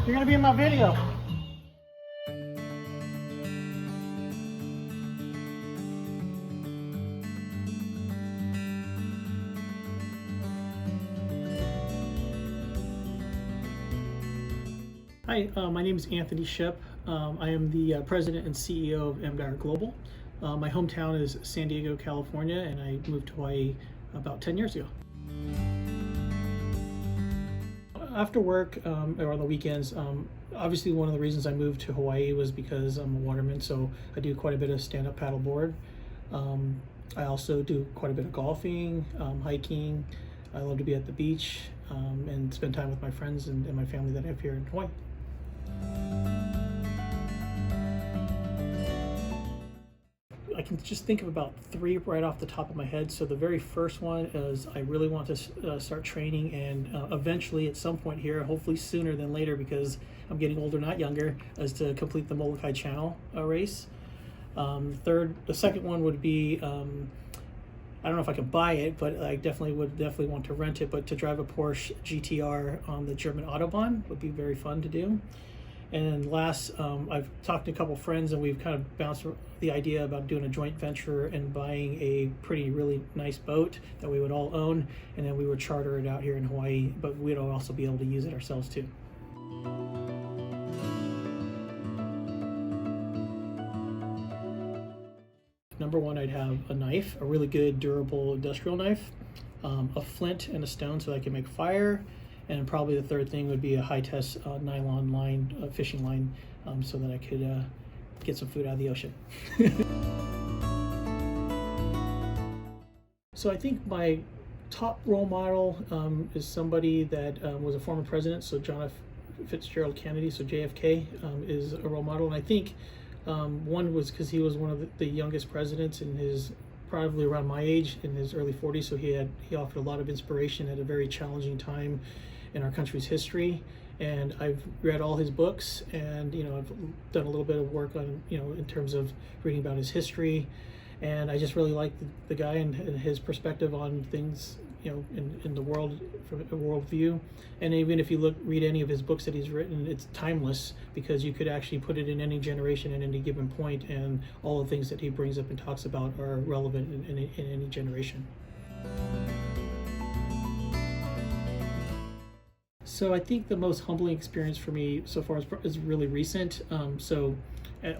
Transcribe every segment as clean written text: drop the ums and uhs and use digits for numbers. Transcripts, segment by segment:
You're gonna be in my video. Hi, my name is Anthony Shep. I am the president and CEO of Dyer Global. My hometown is San Diego, California, and I moved to Hawaii about 10 years ago. After work or on the weekends, obviously one of the reasons I moved to Hawaii was because I'm a waterman, so I do quite a bit of stand-up paddleboard. I also do quite a bit of golfing, hiking. I love to be at the beach and spend time with my friends and my family that I have here in Hawaii. I can just think of about three right off the top of my head. So the very first one is I really want to start training and eventually at some point here, hopefully sooner than later because I'm getting older, not younger, is to complete the Molokai Channel race. The second one would be, I don't know if I can buy it, but I definitely want to rent it, but to drive a Porsche GTR on the German Autobahn would be very fun to do. And then last, I've talked to a couple friends and we've kind of bounced the idea about doing a joint venture and buying a really nice boat that we would all own, and then we would charter it out here in Hawaii, but we'd also be able to use it ourselves too. Number one, I'd have a knife, a really good durable industrial knife, a flint and a stone so I can make fire, and probably the third thing would be a high-test nylon line, fishing line, so that I could get some food out of the ocean. So I think my top role model is somebody that was a former president, so John F. Fitzgerald Kennedy, so JFK is a role model, and I think one was because he was one of the youngest presidents in his, probably around my age, in his early 40s, so he offered a lot of inspiration at a very challenging time in our country's history. And I've read all his books, and I've done a little bit of work on in terms of reading about his history, and I just really like the guy and his perspective on things in the world, from a worldview. And even if you read any of his books that he's written, it's timeless because you could actually put it in any generation at any given point, and all the things that he brings up and talks about are relevant in any generation. So I think the most humbling experience for me so far is really recent.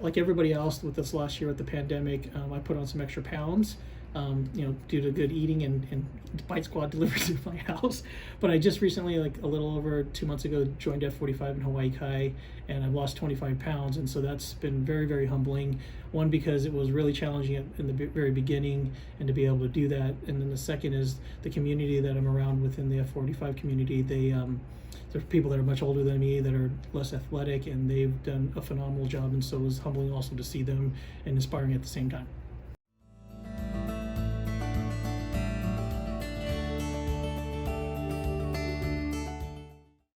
Like everybody else with this last year with the pandemic, I put on some extra pounds, due to good eating and Bite Squad delivered to my house. But I just recently, like a little over 2 months ago, joined F45 in Hawaii Kai, and I've lost 25 pounds. And so that's been very humbling. One, because it was really challenging in the very beginning, and to be able to do that. And then the second is the community that I'm around within the F45 community. There's people that are much older than me that are less athletic, and they've done a phenomenal job. And so it was humbling also to see them and inspiring at the same time.